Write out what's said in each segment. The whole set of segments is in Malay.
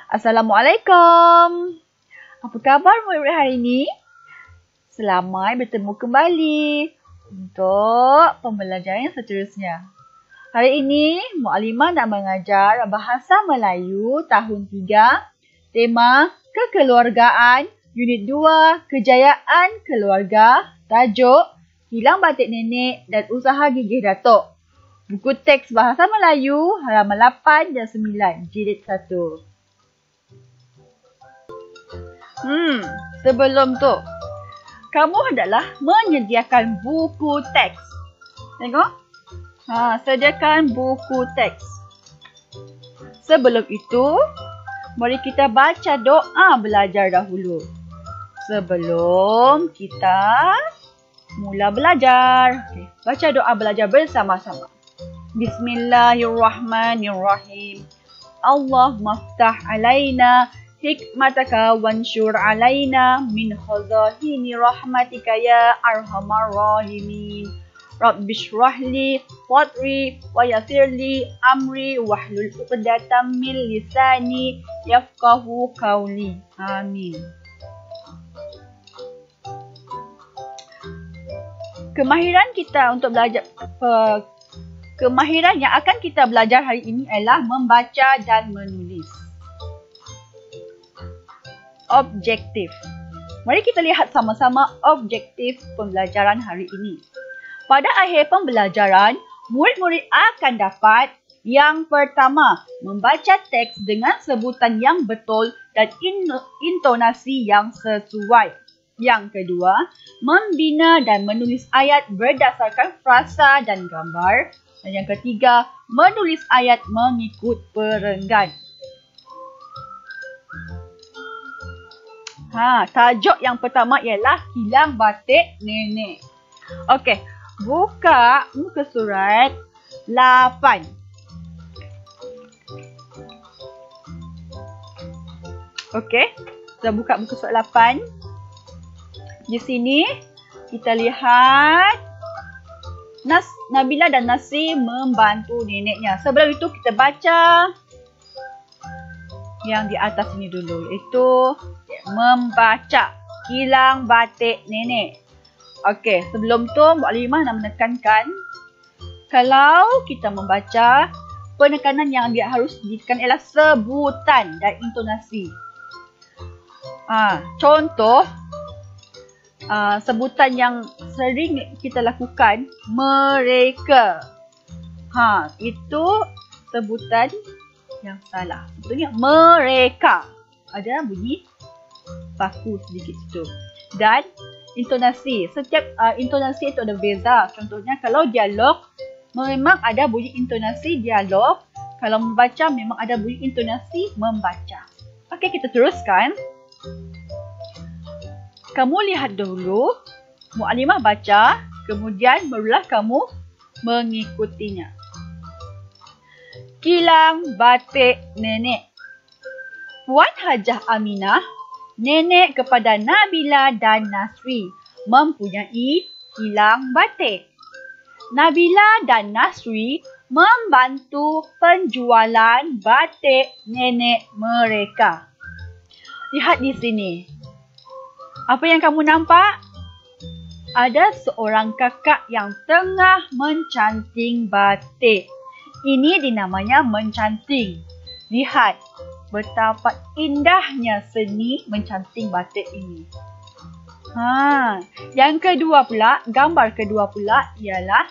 Assalamualaikum. Apa khabar murid-murid hari ini? Selamat bertemu kembali untuk pembelajaran yang seterusnya. Hari ini, Mu'alimah nak mengajar Bahasa Melayu tahun 3, tema Kekeluargaan, Unit 2, Kejayaan Keluarga, tajuk Hilang Batik Nenek dan Usaha Gigih Datuk. Buku teks Bahasa Melayu, halaman 8 dan 9, jilid 1. Sebelum tu, kamu hendaklah menyediakan buku teks. Tengok. Sediakan buku teks. Sebelum itu, mari kita baca doa belajar dahulu. Sebelum kita mula belajar. Okay. Baca doa belajar bersama-sama. Bismillahirrahmanirrahim. Allah maftah alaina hikmataka wansyur alaina min khazahini rahmatika ya arhamar rahimin. Rabbi shrahli sadri wa yassirli amri wahlul 'uqdatam min lisani yafqahu qawli. Amin. Kemahiran kita untuk belajar kemahiran yang akan kita belajar hari ini ialah membaca dan menulis. Objektif. Mari kita lihat sama-sama objektif pembelajaran hari ini. Pada akhir pembelajaran, murid-murid akan dapat yang pertama, membaca teks dengan sebutan yang betul dan intonasi yang sesuai. Yang kedua, membina dan menulis ayat berdasarkan frasa dan gambar. Dan yang ketiga, menulis ayat mengikut perenggan. Tajuk yang pertama ialah Hilang Batik Nenek. Okey, buka muka surat 8. Okey, kita buka muka surat 8. Di sini kita lihat Nabila dan Nasir membantu neneknya. Sebelum itu kita baca yang di atas ini dulu, iaitu membaca Hilang Batik Nenek. Okey, sebelum tu Mu'alimah nak menekankan, kalau kita membaca, penekanan yang dia harus ditekan ialah sebutan dan intonasi. Contoh, sebutan yang sering kita lakukan, mereka. Itu sebutan yang salah. Sebetulnya mereka. Ada bunyi baku sedikit tu. Dan intonasi. Setiap intonasi itu ada beza. Contohnya kalau dialog, memang ada bunyi intonasi dialog. Kalau membaca, memang ada bunyi intonasi membaca. Okey, kita teruskan. Kamu lihat dulu, Mu'alimah baca, kemudian barulah kamu mengikutinya. Hilang Batik Nenek. Puan Hajah Aminah, nenek kepada Nabila dan Nasri, mempunyai hilang batik. Nabila dan Nasri membantu penjualan batik nenek mereka. Lihat di sini. Apa yang kamu nampak? Ada seorang kakak yang tengah mencanting batik. Ini dinamanya mencanting. Lihat betapa indahnya seni mencanting batik ini. Yang kedua pula, gambar kedua pula ialah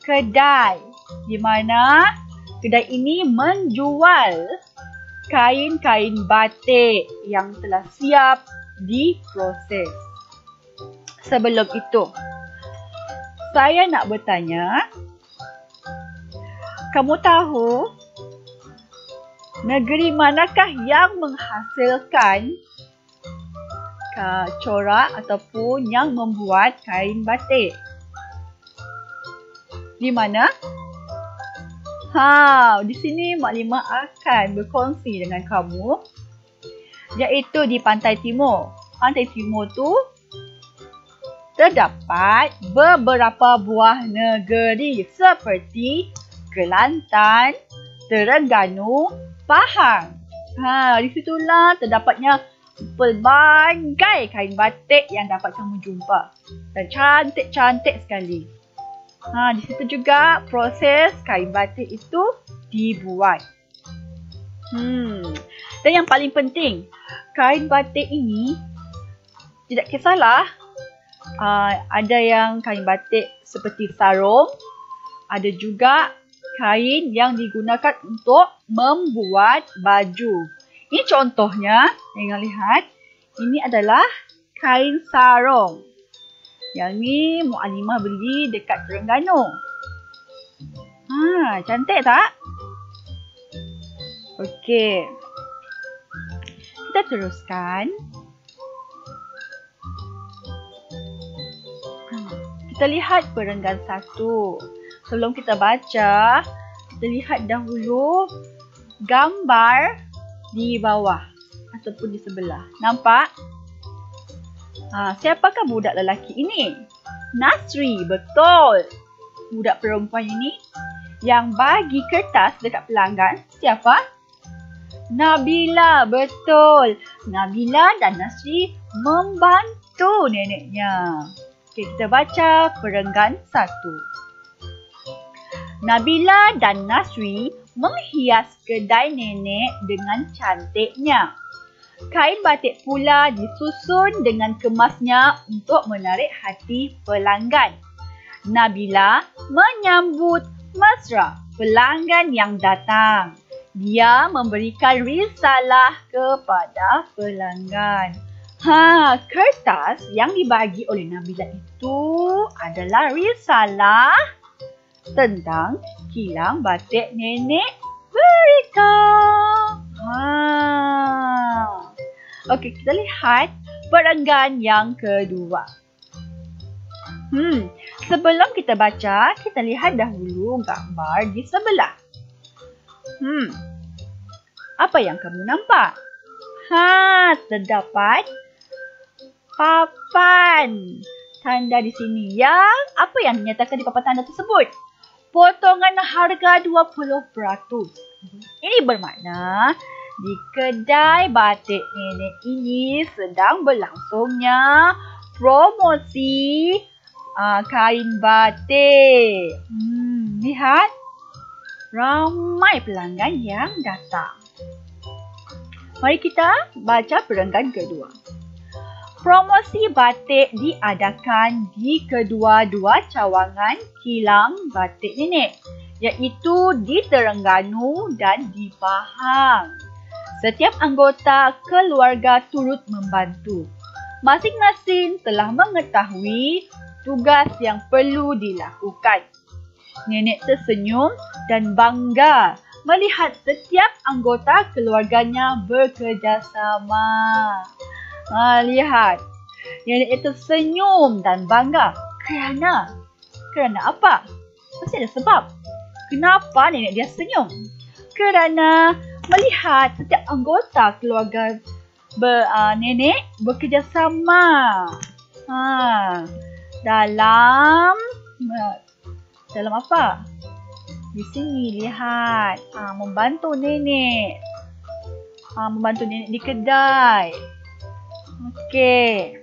kedai. Di mana kedai ini menjual kain-kain batik yang telah siap diproses. Sebelum itu, saya nak bertanya, kamu tahu negeri manakah yang menghasilkan corak ataupun yang membuat kain batik? Di mana? Di sini Mu'alimah akan berkongsi dengan kamu, iaitu di Pantai Timur. Pantai Timur tu terdapat beberapa buah negeri seperti Kelantan, Terengganu, Pahang. Di situlah terdapatnya pelbagai kain batik yang dapat kamu jumpa. Dan cantik-cantik sekali. Di situ juga proses kain batik itu dibuat. Dan yang paling penting, kain batik ini tidak kisahlah ada yang kain batik seperti sarung, ada juga kain yang digunakan untuk membuat baju. Ini contohnya, jangan lihat, ini adalah kain sarung. Yang ni Mu'alimah beli dekat Terengganu. Cantik tak? Okey. Kita teruskan. Kita lihat perenggan 1. Sebelum kita baca, kita lihat dahulu gambar di bawah ataupun di sebelah. Nampak? Siapakah budak lelaki ini? Nasri, betul. Budak perempuan ini yang bagi kertas dekat pelanggan, siapa? Nabila, betul. Nabila dan Nasri membantu neneknya. Okey, kita baca perenggan 1. Nabila dan Nasri menghias kedai nenek dengan cantiknya. Kain batik pula disusun dengan kemasnya untuk menarik hati pelanggan. Nabila menyambut mesra pelanggan yang datang. Dia memberikan risalah kepada pelanggan. Kertas yang dibagi oleh Nabila itu adalah risalah tentang kilang batik nenek mereka. Okey, kita lihat perenggan yang kedua. Sebelum kita baca, kita lihat dahulu gambar di sebelah. Apa yang kamu nampak? Terdapat papan tanda di sini. Apa yang dinyatakan di papan tanda tersebut? Potongan harga 20%. Ini bermakna di kedai batik nenek ini sedang berlangsungnya promosi kain batik. Lihat, ramai pelanggan yang datang. Mari kita baca perenggan kedua. Promosi batik diadakan di kedua-dua cawangan kilang batik nenek, iaitu di Terengganu dan di Pahang. Setiap anggota keluarga turut membantu. Masing-masing telah mengetahui tugas yang perlu dilakukan. Nenek tersenyum dan bangga melihat setiap anggota keluarganya bekerjasama. Lihat, nenek itu senyum dan bangga kerana apa? Mesti ada sebab. Kenapa nenek dia senyum? Kerana melihat setiap anggota keluarga nenek bekerjasama. Dalam apa? Di sini lihat, membantu nenek. Membantu nenek di kedai. Okey.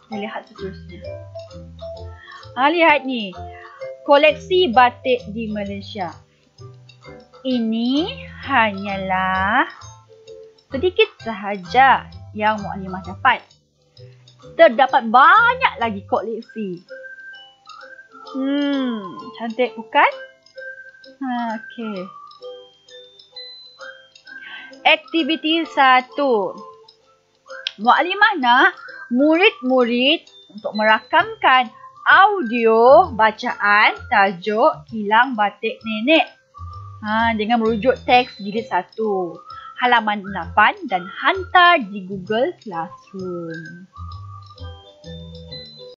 Kita lihat seterusnya. Lihat ni. Koleksi batik di Malaysia. Ini hanyalah sedikit sahaja yang Mu'alimah dapat. Terdapat banyak lagi koleksi. Cantik bukan? Okey. Aktiviti 1. Mu'alimah nak murid-murid untuk merakamkan audio bacaan tajuk Kilang Batik Nenek. Dengan merujuk teks jilid 1, halaman 8 dan hantar di Google Classroom.